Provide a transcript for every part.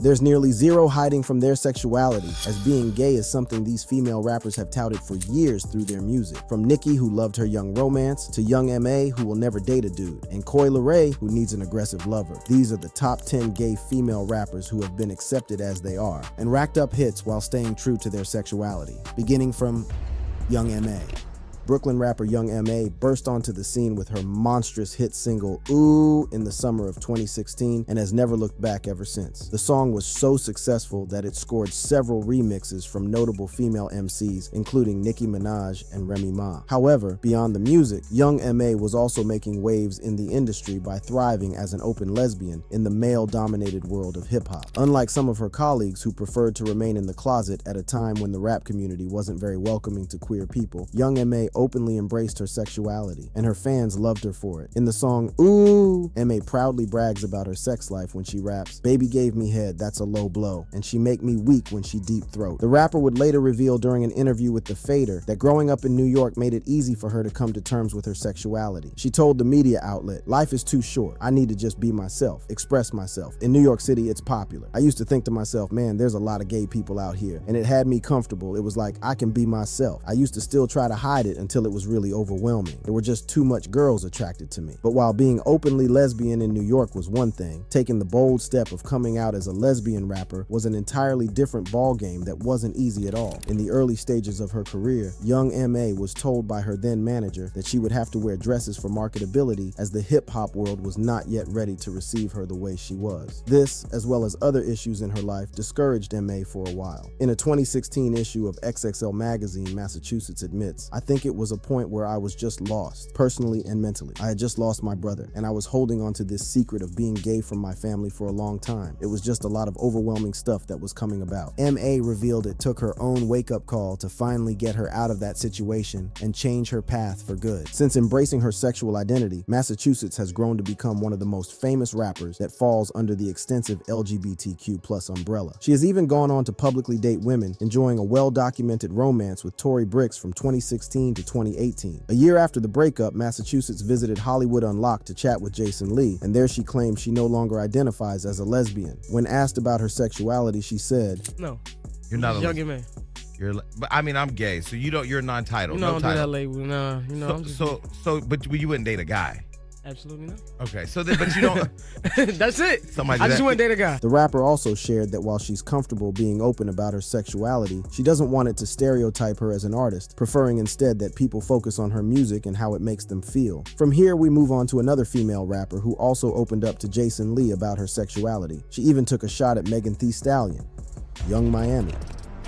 There's nearly zero hiding from their sexuality, as being gay is something these female rappers have touted for years through their music. From Nicki, who loved her young romance, to Young M.A., who will never date a dude, and Coi Leray, who needs an aggressive lover. These are the top 10 gay female rappers who have been accepted as they are, and racked up hits while staying true to their sexuality. Beginning from Young M.A. Brooklyn rapper Young M.A. burst onto the scene with her monstrous hit single, Ooh, in the summer of 2016 and has never looked back ever since. The song was so successful that it scored several remixes from notable female MCs, including Nicki Minaj and Remy Ma. However, beyond the music, Young M.A. was also making waves in the industry by thriving as an open lesbian in the male-dominated world of hip-hop. Unlike some of her colleagues who preferred to remain in the closet at a time when the rap community wasn't very welcoming to queer people, Young M.A. openly embraced her sexuality, and her fans loved her for it. In the song Ooh, M.A. proudly brags about her sex life when she raps, "Baby gave me head, that's a low blow, and she make me weak when she deep throat." The rapper would later reveal during an interview with The Fader that growing up in New York made it easy for her to come to terms with her sexuality. She told the media outlet, "Life is too short. I need to just be myself, express myself. In New York City, it's popular. I used to think to myself, man, there's a lot of gay people out here, and it had me comfortable. It was like, I can be myself. I used to still try to hide it until it was really overwhelming. There were just too much girls attracted to me." But while being openly lesbian in New York was one thing, taking the bold step of coming out as a lesbian rapper was an entirely different ballgame that wasn't easy at all. In the early stages of her career, Young M.A. was told by her then manager that she would have to wear dresses for marketability, as the hip-hop world was not yet ready to receive her the way she was. This, as well as other issues in her life, discouraged M.A. for a while. In a 2016 issue of XXL Magazine, Massachusetts admits, "I think it was a point where I was just lost, personally and mentally. I had just lost my brother, and I was holding on to this secret of being gay from my family for a long time. It was just a lot of overwhelming stuff that was coming about." M.A. revealed it took her own wake-up call to finally get her out of that situation and change her path for good. Since embracing her sexual identity, Massachusetts has grown to become one of the most famous rappers that falls under the extensive LGBTQ+ umbrella. She has even gone on to publicly date women, enjoying a well-documented romance with Tory Bricks from 2016 to 2018. A year after the breakup, Massachusetts visited Hollywood Unlocked to chat with Jason Lee, and there she claimed she no longer identifies as a lesbian. When asked about her sexuality, she said, "No, You're not a Young M.A. But I mean, I'm gay, so you're non-title. You no know, I don't do title. that label. Nah, you know, I'm just But you wouldn't date a guy. absolutely not. Okay, but you don't. That's it. Somebody I just that- wouldn't date a guy. The rapper also shared that while she's comfortable being open about her sexuality, she doesn't want it to stereotype her as an artist, preferring instead that people focus on her music and how it makes them feel. From here, we move on to another female rapper who also opened up to Jason Lee about her sexuality. She even took a shot at Megan Thee Stallion, Young Miami.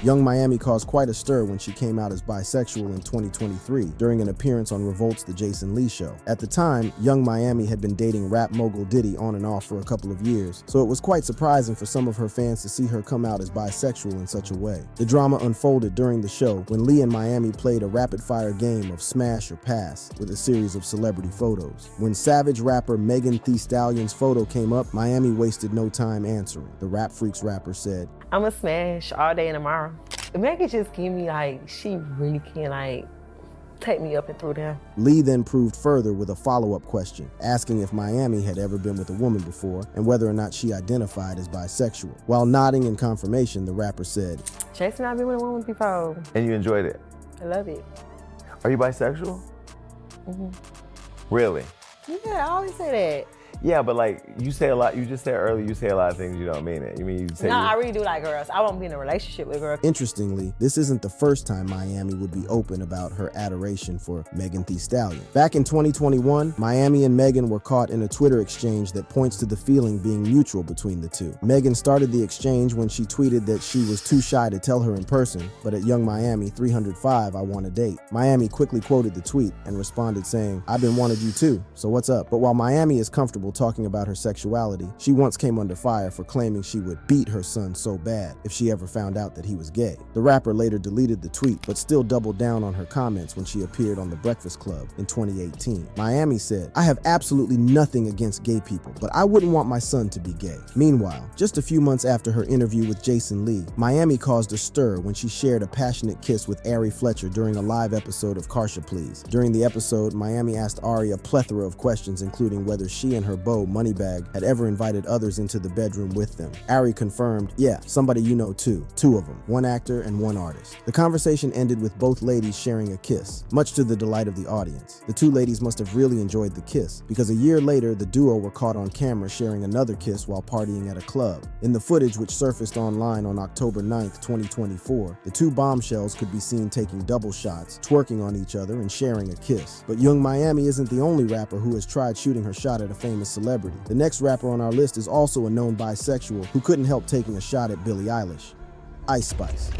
Young Miami caused quite a stir when she came out as bisexual in 2023 during an appearance on Revolt's The Jason Lee Show. At the time, Young Miami had been dating rap mogul Diddy on and off for a couple of years, so it was quite surprising for some of her fans to see her come out as bisexual in such a way. The drama unfolded during the show when Lee and Miami played a rapid-fire game of smash or pass with a series of celebrity photos. When savage rapper Megan Thee Stallion's photo came up, Miami wasted no time answering. The Rap Freaks rapper said, "I'm a smash all day and tomorrow." Megan just give me she really can take me up and through there. Lee then proved further with a follow-up question, asking if Miami had ever been with a woman before and whether or not she identified as bisexual. While nodding in confirmation, the rapper said, Jason, I've been with a woman before. And you enjoyed it? I love it. Are you bisexual? Really? Yeah, I always say that. Yeah, but you say a lot. You just said earlier you say a lot of things you don't mean it. You say No, I really do like girls. I won't be in a relationship with girls. Interestingly, this isn't the first time Miami would be open about her adoration for Megan Thee Stallion. Back in 2021, Miami and Megan were caught in a Twitter exchange that points to the feeling being mutual between the two. Megan started the exchange when she tweeted that she was too shy to tell her in person, but at Young Miami 305, I want a date. Miami quickly quoted the tweet and responded saying, "I've been wanting you too, so what's up?" But while Miami is comfortable talking about her sexuality, she once came under fire for claiming she would beat her son so bad if she ever found out that he was gay. The rapper later deleted the tweet, but still doubled down on her comments when she appeared on The Breakfast Club in 2018. Miami said, "I have absolutely nothing against gay people, but I wouldn't want my son to be gay." Meanwhile, just a few months after her interview with Jason Lee, Miami caused a stir when she shared a passionate kiss with Ari Fletcher during a live episode of Karsha Please. During the episode, Miami asked Ari a plethora of questions, including whether she and her beau, Moneybagg, had ever invited others into the bedroom with them. Ari confirmed, yeah, somebody you know too. Two of them, one actor and one artist. The conversation ended with both ladies sharing a kiss, much to the delight of the audience. The two ladies must have really enjoyed the kiss, because a year later, the duo were caught on camera sharing another kiss while partying at a club. In the footage, which surfaced online on October 9th, 2024, the two bombshells could be seen taking double shots, twerking on each other, and sharing a kiss. But Young Miami isn't the only rapper who has tried shooting her shot at a famous celebrity. The next rapper on our list is also a known bisexual who couldn't help taking a shot at Billie Eilish. Ice Spice.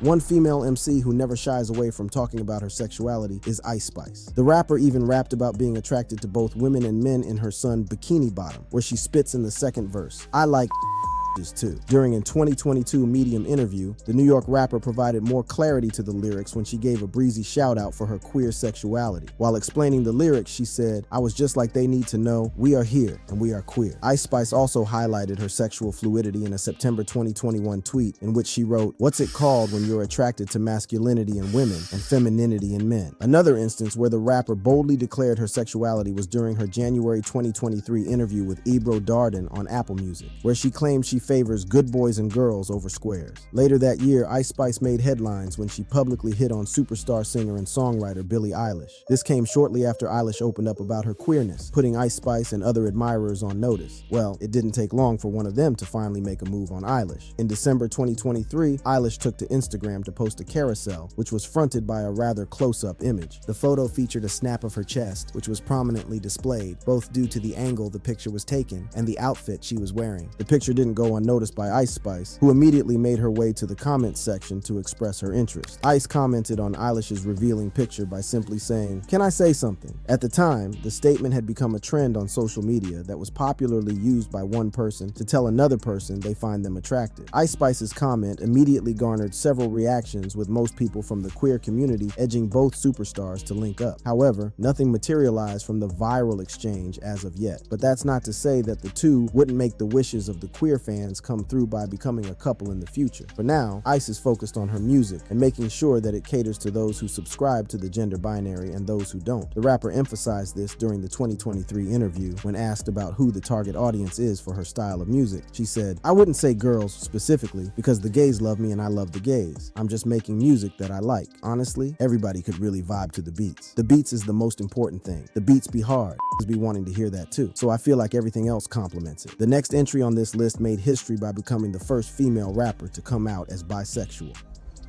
One female MC who never shies away from talking about her sexuality is Ice Spice. The rapper even rapped about being attracted to both women and men in her song Bikini Bottom, where she spits in the second verse, "I like too." During a 2022 Medium interview, the New York rapper provided more clarity to the lyrics when she gave a breezy shout out for her queer sexuality. While explaining the lyrics, she said, "I was just like they need to know, we are here and we are queer." Ice Spice also highlighted her sexual fluidity in a September 2021 tweet in which she wrote, "What's it called when you're attracted to masculinity in women and femininity in men?" Another instance where the rapper boldly declared her sexuality was during her January 2023 interview with Ebro Darden on Apple Music, where she claimed she favors good boys and girls over squares. Later that year, Ice Spice made headlines when she publicly hit on superstar singer and songwriter Billie Eilish. This came shortly after Eilish opened up about her queerness, putting Ice Spice and other admirers on notice. Well, it didn't take long for one of them to finally make a move on Eilish. In December 2023, Eilish took to Instagram to post a carousel, which was fronted by a rather close-up image. The photo featured a snap of her chest, which was prominently displayed, both due to the angle the picture was taken and the outfit she was wearing. The picture didn't go unnoticed by Ice Spice, who immediately made her way to the comments section to express her interest. Ice commented on Eilish's revealing picture by simply saying, "Can I say something?" At the time, the statement had become a trend on social media that was popularly used by one person to tell another person they find them attractive. Ice Spice's comment immediately garnered several reactions, with most people from the queer community edging both superstars to link up. However, nothing materialized from the viral exchange as of yet. But that's not to say that the two wouldn't make the wishes of the queer fans come through by becoming a couple in the future. For now, Ice is focused on her music and making sure that it caters to those who subscribe to the gender binary and those who don't. The rapper emphasized this during the 2023 interview when asked about who the target audience is for her style of music. She said, "I wouldn't say girls specifically because the gays love me and I love the gays. I'm just making music that I like. Honestly, everybody could really vibe to the beats. The beats is the most important thing. The beats be hard. Be wanting to hear that too. So I feel like everything else complements it." The next entry on this list made history by becoming the first female rapper to come out as bisexual.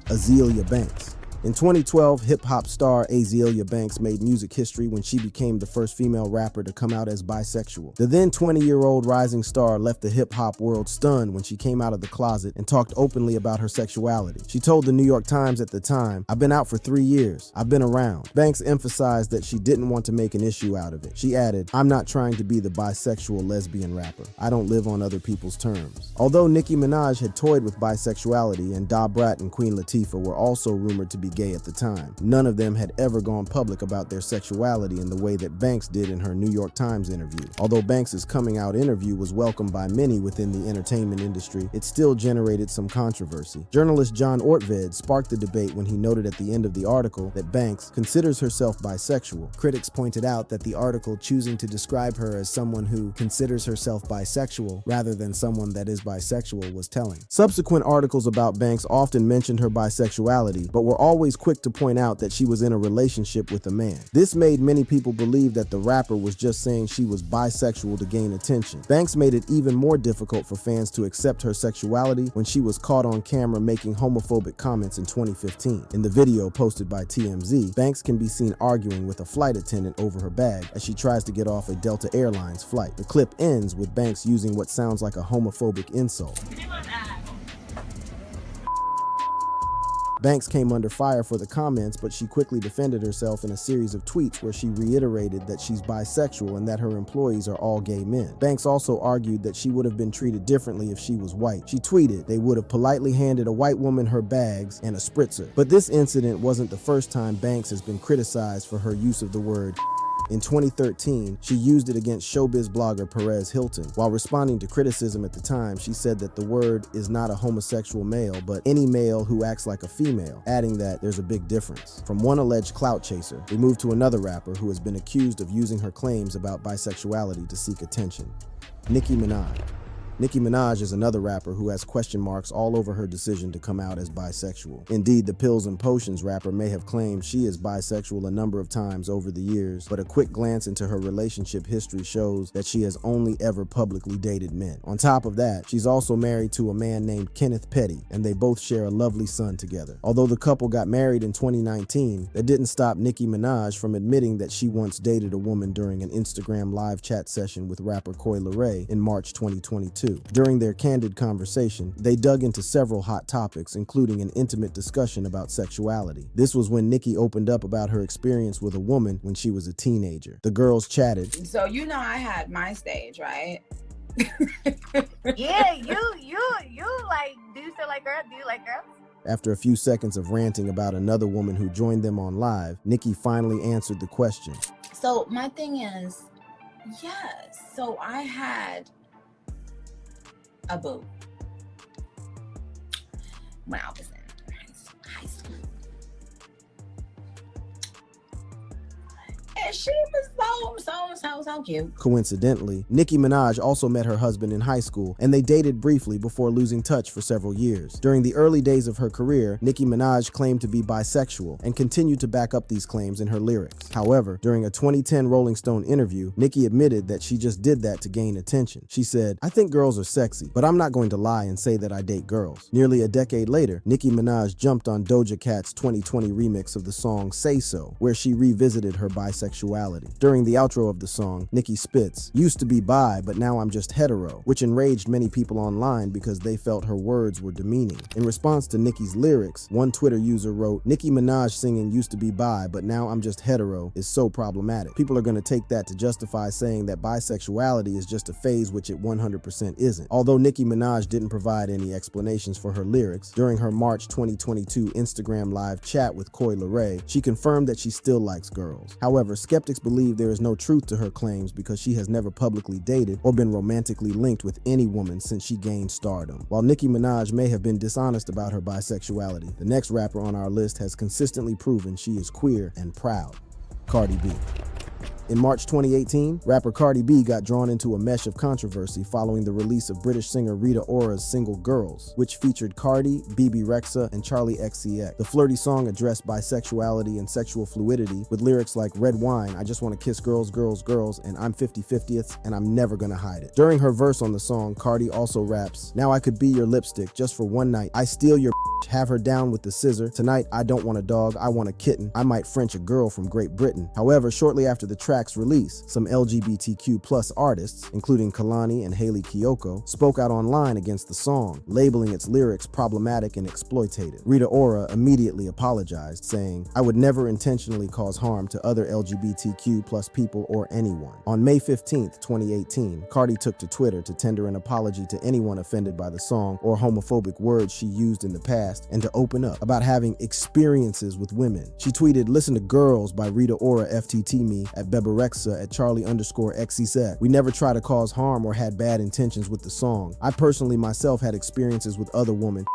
Azealia Banks. In 2012, hip-hop star Azealia Banks made music history when she became the first female rapper to come out as bisexual. The then 20-year-old rising star left the hip-hop world stunned when she came out of the closet and talked openly about her sexuality. She told the New York Times at the time, "I've been out for 3 years. I've been around." Banks emphasized that she didn't want to make an issue out of it. She added, "I'm not trying to be the bisexual lesbian rapper. I don't live on other people's terms." Although Nicki Minaj had toyed with bisexuality and Da Brat and Queen Latifah were also rumored to be gay at the time, none of them had ever gone public about their sexuality in the way that Banks did in her New York Times interview. Although Banks' coming out interview was welcomed by many within the entertainment industry, it still generated some controversy. Journalist John Ortved sparked the debate when he noted at the end of the article that Banks considers herself bisexual. Critics pointed out that the article choosing to describe her as someone who considers herself bisexual rather than someone that is bisexual was telling. Subsequent articles about Banks often mentioned her bisexuality, but were always quick to point out that she was in a relationship with a man. This made many people believe that the rapper was just saying she was bisexual to gain attention. Banks made it even more difficult for fans to accept her sexuality when she was caught on camera making homophobic comments in 2015. In the video posted by TMZ, Banks can be seen arguing with a flight attendant over her bag as she tries to get off a Delta Airlines flight. The clip ends with Banks using what sounds like a homophobic insult. Banks came under fire for the comments, but she quickly defended herself in a series of tweets where she reiterated that she's bisexual and that her employees are all gay men. Banks also argued that she would have been treated differently if she was white. She tweeted, "They would have politely handed a white woman her bags and a spritzer." But this incident wasn't the first time Banks has been criticized for her use of the word In 2013, she used it against showbiz blogger Perez Hilton. While responding to criticism at the time, she said that the word is not a homosexual male, but any male who acts like a female, adding that there's a big difference. From one alleged clout chaser, we move to another rapper who has been accused of using her claims about bisexuality to seek attention. Nicki Minaj. Nicki Minaj is another rapper who has question marks all over her decision to come out as bisexual. Indeed, the Pills and Potions rapper may have claimed she is bisexual a number of times over the years, but a quick glance into her relationship history shows that she has only ever publicly dated men. On top of that, she's also married to a man named Kenneth Petty, and they both share a lovely son together. Although the couple got married in 2019, that didn't stop Nicki Minaj from admitting that she once dated a woman during an Instagram live chat session with rapper Coi Leray in March 2022. During their candid conversation, they dug into several hot topics, including an intimate discussion about sexuality. This was when Nicki opened up about her experience with a woman when she was a teenager. The girls chatted. So you know I had my stage, right? Yeah, you like, do you still like girls? Do you like girls? After a few seconds of ranting about another woman who joined them on live, Nicki finally answered the question. So my thing is, yes, so I had a boo when I was in high school. And she was so cute. Coincidentally, Nicki Minaj also met her husband in high school, and they dated briefly before losing touch for several years. During the early days of her career, Nicki Minaj claimed to be bisexual and continued to back up these claims in her lyrics. However, during a 2010 Rolling Stone interview, Nicki admitted that she just did that to gain attention. She said, "I think girls are sexy, but I'm not going to lie and say that I date girls." Nearly a decade later, Nicki Minaj jumped on Doja Cat's 2020 remix of the song Say So, where she revisited her bisexuality. During the outro of the song, Nicki spits, "Used to be bi, but now I'm just hetero," which enraged many people online because they felt her words were demeaning. In response to Nicki's lyrics, one Twitter user wrote, "Nicki Minaj singing 'used to be bi, but now I'm just hetero' is so problematic. People are going to take that to justify saying that bisexuality is just a phase, which it 100% isn't." Although Nicki Minaj didn't provide any explanations for her lyrics, during her March 2022 Instagram live chat with Coi Leray, she confirmed that she still likes girls. However, skeptics believe there is no truth to her claims because she has never publicly dated or been romantically linked with any woman since she gained stardom. While Nicki Minaj may have been dishonest about her bisexuality, the next rapper on our list has consistently proven she is queer and proud. Cardi B. In March 2018, rapper Cardi B got drawn into a mesh of controversy following the release of British singer Rita Ora's single Girls, which featured Cardi, Bebe Rexha, and Charlie XCX. The flirty song addressed bisexuality and sexual fluidity with lyrics like "Red wine, I just want to kiss girls, girls, girls, and I'm 50/50th, and I'm never gonna hide it." During her verse on the song, Cardi also raps, "Now I could be your lipstick just for one night. I steal your have her down with the scissor. Tonight, I don't want a dog, I want a kitten. I might French a girl from Great Britain." However, shortly after the track's release, some LGBTQ+ artists, including Kalani and Hayley Kiyoko, spoke out online against the song, labeling its lyrics problematic and exploitative. Rita Ora immediately apologized, saying, "I would never intentionally cause harm to other LGBTQ+ people or anyone." On May 15th, 2018, Cardi took to Twitter to tender an apology to anyone offended by the song or homophobic words she used in the past, and to open up about having experiences with women. She tweeted, "Listen to Girls by Rita Ora FTT me at Bebe Rexha at Charlie_XCZ. We never try to cause harm or had bad intentions with the song. I personally myself had experiences with other women,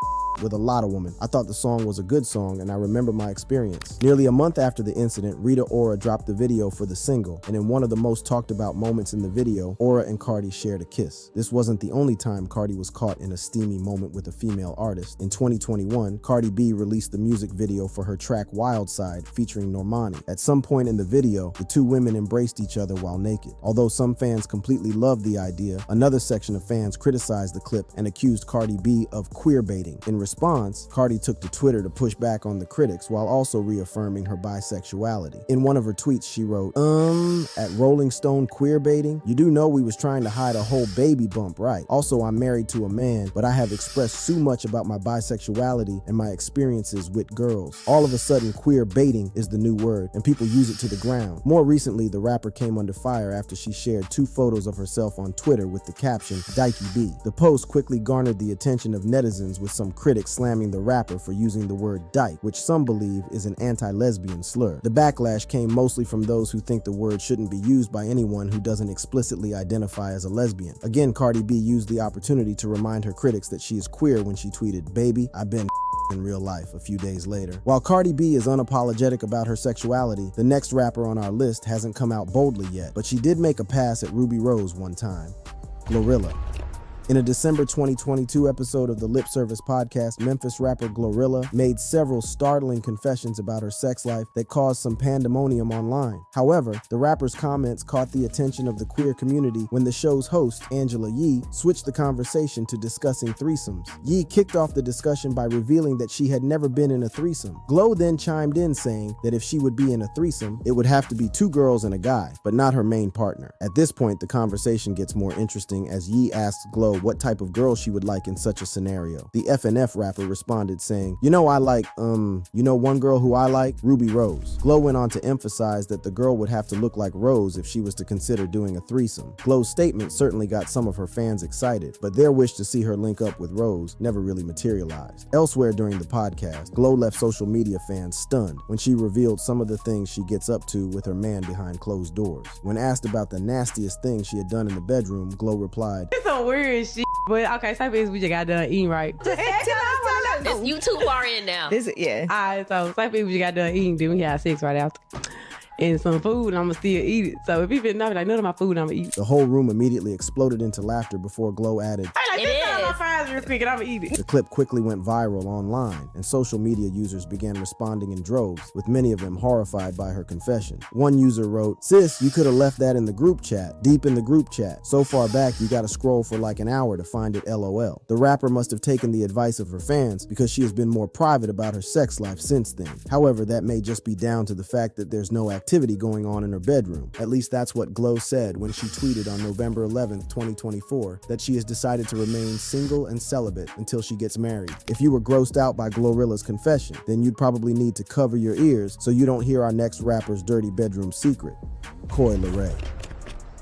with a lot of women. I thought the song was a good song and I remember my experience." Nearly a month after the incident, Rita Ora dropped the video for the single, and in one of the most talked about moments in the video, Ora and Cardi shared a kiss. This wasn't the only time Cardi was caught in a steamy moment with a female artist. In 2021, Cardi B released the music video for her track Wild Side featuring Normani. At some point in the video, the two women embraced each other while naked. Although some fans completely loved the idea, another section of fans criticized the clip and accused Cardi B of queerbaiting. In response, Cardi took to Twitter to push back on the critics while also reaffirming her bisexuality. In one of her tweets, she wrote, at Rolling Stone queerbaiting? You do know we was trying to hide a whole baby bump, right? Also, I'm married to a man, but I have expressed so much about my bisexuality and my experiences with girls. All of a sudden, queer baiting is the new word, and people use it to the ground. More recently, the rapper came under fire after she shared 2 photos of herself on Twitter with the caption, "Dikey B." The post quickly garnered the attention of netizens with some critics critics slamming the rapper for using the word dyke, which some believe is an anti-lesbian slur. The backlash came mostly from those who think the word shouldn't be used by anyone who doesn't explicitly identify as a lesbian. Again, Cardi B used the opportunity to remind her critics that she is queer when she tweeted, "Baby, I've been in real life," a few days later. While Cardi B is unapologetic about her sexuality, the next rapper on our list hasn't come out boldly yet, but she did make a pass at Ruby Rose one time. Glorilla. In a December 2022 episode of the Lip Service podcast, Memphis rapper Glorilla made several startling confessions about her sex life that caused some pandemonium online. However, the rapper's comments caught the attention of the queer community when the show's host, Angela Yee, switched the conversation to discussing threesomes. Yee kicked off the discussion by revealing that she had never been in a threesome. Glow then chimed in saying that if she would be in a threesome, it would have to be 2 girls and a guy, but not her main partner. At this point, the conversation gets more interesting as Yee asks Glow what type of girl she would like in such a scenario. The FNF rapper responded saying, I like, one girl who I like? Ruby Rose. Glow went on to emphasize that the girl would have to look like Rose if she was to consider doing a threesome. Glow's statement certainly got some of her fans excited, but their wish to see her link up with Rose never really materialized. Elsewhere during the podcast, Glow left social media fans stunned when she revealed some of the things she gets up to with her man behind closed doors. When asked about the nastiest thing she had done in the bedroom, Glow replied, "It's some weird shit, but okay, say this, we just got done eating, right?" You too far in now. Alright, so say this, we just got done eating, then we had sex right after. And some food, and I'ma still eat it. So if you been not like none of my food, I'ma eat. The whole room immediately exploded into laughter before Glow added, My fries real quick and I'ma eat it. The clip quickly went viral online, and social media users began responding in droves, with many of them horrified by her confession. One user wrote, "Sis, you could have left that in the group chat, deep in the group chat. So far back, you gotta scroll for like an hour to find it, LOL." The rapper must have taken the advice of her fans because she has been more private about her sex life since then. However, that may just be down to the fact that there's no activity going on in her bedroom. At least that's what Glow said when she tweeted on November 11th, 2024, that she has decided to remain single and celibate until she gets married. If you were grossed out by Glorilla's confession, then you'd probably need to cover your ears so you don't hear our next rapper's dirty bedroom secret. Coi Leray.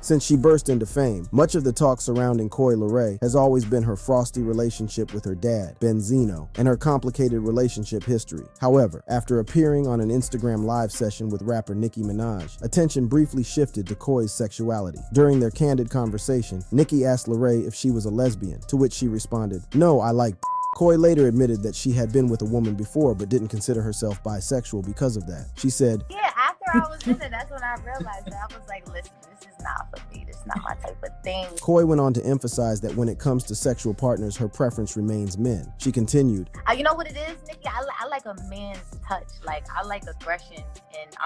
Since she burst into fame, much of the talk surrounding Coi Leray has always been her frosty relationship with her dad, Benzino, and her complicated relationship history. However, after appearing on an Instagram live session with rapper Nicki Minaj, attention briefly shifted to Coi's sexuality. During their candid conversation, Nicki asked Leray if she was a lesbian, to which she responded, "No, I like." Coi later admitted that she had been with a woman before but didn't consider herself bisexual because of that. She said, Yeah, after I was in it, that's when I realized that. I was like, listen, this is not for me. This is not my type of thing. Coi went on to emphasize that when it comes to sexual partners, her preference remains men. She continued, You know what it is, Nikki? I like a man's touch. Like, I like aggression, and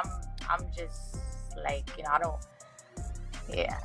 I'm just like,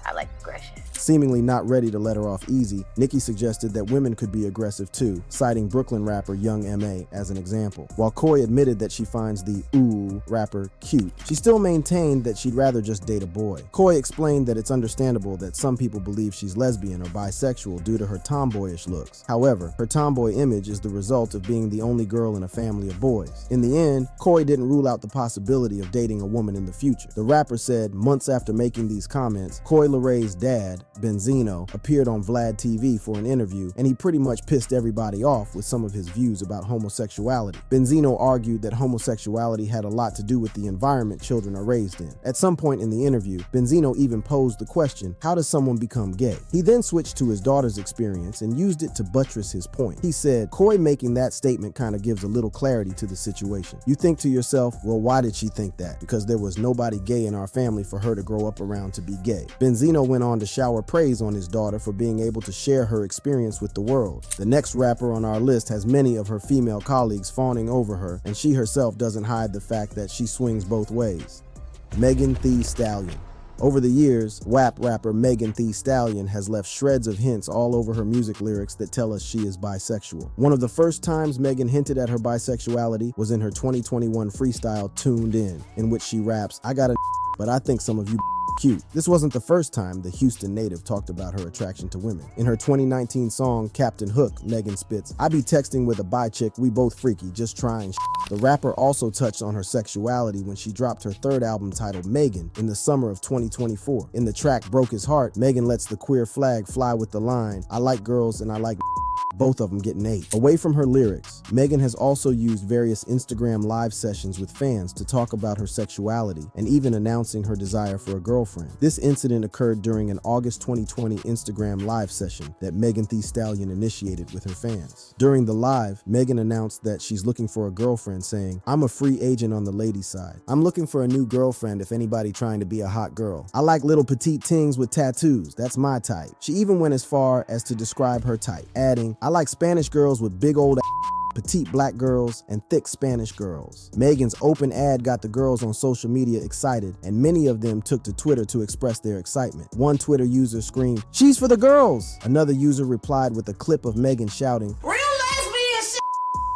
I like aggression. Seemingly not ready to let her off easy, Nicki suggested that women could be aggressive too, citing Brooklyn rapper Young M.A. as an example. While Coi admitted that she finds the ooh rapper cute, she still maintained that she'd rather just date a boy. Coi explained that it's understandable that some people believe she's lesbian or bisexual due to her tomboyish looks. However, her tomboy image is the result of being the only girl in a family of boys. In the end, Coi didn't rule out the possibility of dating a woman in the future. The rapper said months after making these comments, Coi Leray's dad, Benzino, appeared on Vlad TV for an interview, and he pretty much pissed everybody off with some of his views about homosexuality. Benzino argued that homosexuality had a lot to do with the environment children are raised in. At some point in the interview, Benzino even posed the question, how does someone become gay? He then switched to his daughter's experience and used it to buttress his point. He said, Coi making that statement kind of gives a little clarity to the situation. You think to yourself, well, why did she think that? Because there was nobody gay in our family for her to grow up around to be gay. Benzino went on to shower praise on his daughter for being able to share her experience with the world. The next rapper on our list has many of her female colleagues fawning over her, and she herself doesn't hide the fact that she swings both ways. Megan Thee Stallion. Over the years, WAP rapper Megan Thee Stallion has left shreds of hints all over her music lyrics that tell us she is bisexual. One of the first times Megan hinted at her bisexuality was in her 2021 freestyle Tuned In which she raps, I got a but I think some of you cute. This wasn't the first time the Houston native talked about her attraction to women. In her 2019 song Captain Hook, Megan spits, I be texting with a bi chick, we both freaky, just trying shit. The rapper also touched on her sexuality when she dropped her third album titled Megan in the summer of 2024. In the track Broke His Heart, Megan lets the queer flag fly with the line, I like girls and I like both of them getting 8. Away from her lyrics, Megan has also used various Instagram live sessions with fans to talk about her sexuality and even announcing her desire for a girlfriend. This incident occurred during an August 2020 Instagram live session that Megan Thee Stallion initiated with her fans. During the live, Megan announced that she's looking for a girlfriend, saying, "I'm a free agent on the ladies' side. I'm looking for a new girlfriend if anybody trying to be a hot girl. I like little petite tings with tattoos. That's my type." She even went as far as to describe her type, adding, "I like Spanish girls with big old petite black girls, and thick Spanish girls." Megan's open ad got the girls on social media excited, and many of them took to Twitter to express their excitement. One Twitter user screamed, "She's for the girls!" Another user replied with a clip of Megan shouting, Real lesbian shit.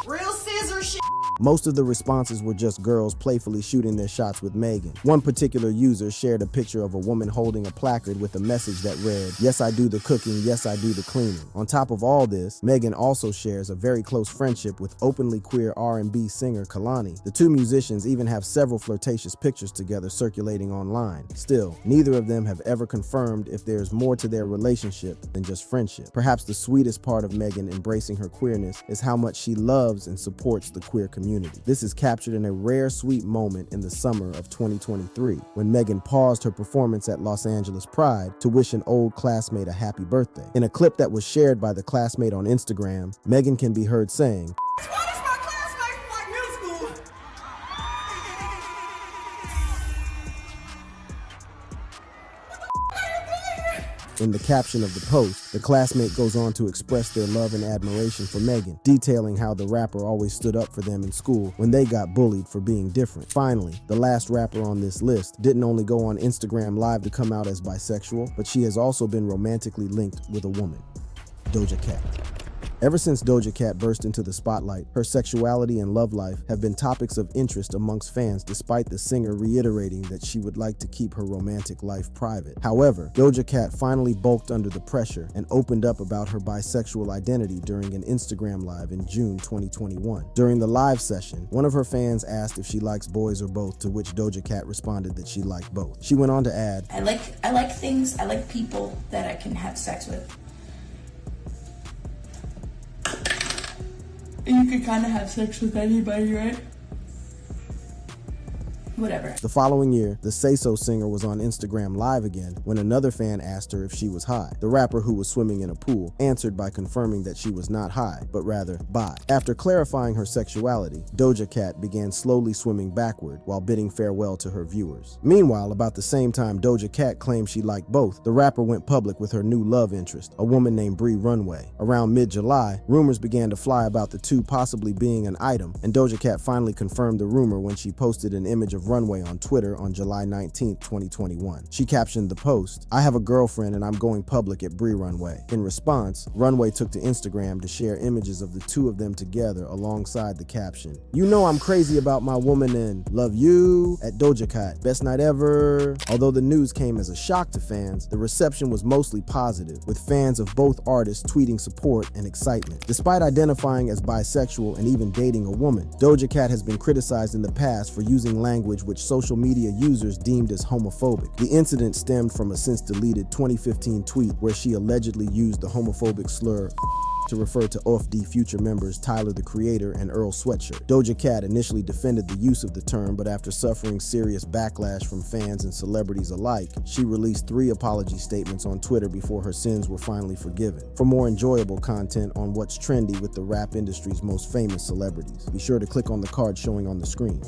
Real scissor shit. Most of the responses were just girls playfully shooting their shots with Megan. One particular user shared a picture of a woman holding a placard with a message that read, "Yes, I do the cooking, yes, I do the cleaning." On top of all this, Megan also shares a very close friendship with openly queer R&B singer Kehlani. The two musicians even have several flirtatious pictures together circulating online. Still, neither of them have ever confirmed if there's more to their relationship than just friendship. Perhaps the sweetest part of Megan embracing her queerness is how much she loves and supports the queer community. This is captured in a rare, sweet moment in the summer of 2023, when Megan paused her performance at Los Angeles Pride to wish an old classmate a happy birthday. In a clip that was shared by the classmate on Instagram, Megan can be heard saying, In the caption of the post, the classmate goes on to express their love and admiration for Megan, detailing how the rapper always stood up for them in school when they got bullied for being different. Finally, the last rapper on this list didn't only go on Instagram Live to come out as bisexual, but she has also been romantically linked with a woman, Doja Cat. Ever since Doja Cat burst into the spotlight, her sexuality and love life have been topics of interest amongst fans, despite the singer reiterating that she would like to keep her romantic life private. However, Doja Cat finally bulked under the pressure and opened up about her bisexual identity during an Instagram Live in June 2021. During the live session, one of her fans asked if she likes boys or both, to which Doja Cat responded that she liked both. She went on to add, I like people that I can have sex with. You could kind of have sex with anybody, right? Whatever. The following year, the Say So singer was on Instagram Live again when another fan asked her if she was high. The rapper, who was swimming in a pool, answered by confirming that she was not high, but rather bi. After clarifying her sexuality, Doja Cat began slowly swimming backward while bidding farewell to her viewers. Meanwhile, about the same time Doja Cat claimed she liked both, the rapper went public with her new love interest, a woman named Bree Runway. Around mid-July, rumors began to fly about the two possibly being an item, and Doja Cat finally confirmed the rumor when she posted an image of Runway on Twitter on July 19, 2021. She captioned the post, "I have a girlfriend and I'm going public at Bree Runway." In response, Runway took to Instagram to share images of the two of them together alongside the caption, "You know I'm crazy about my woman and love you at Doja Cat. Best night ever." Although the news came as a shock to fans, the reception was mostly positive, with fans of both artists tweeting support and excitement. Despite identifying as bisexual and even dating a woman, Doja Cat has been criticized in the past for using language which social media users deemed as homophobic. The incident stemmed from a since-deleted 2015 tweet where she allegedly used the homophobic slur to refer to OFD Future members Tyler the Creator and Earl Sweatshirt. Doja Cat initially defended the use of the term, but after suffering serious backlash from fans and celebrities alike, she released 3 apology statements on Twitter before her sins were finally forgiven. For more enjoyable content on what's trendy with the rap industry's most famous celebrities, be sure to click on the card showing on the screen.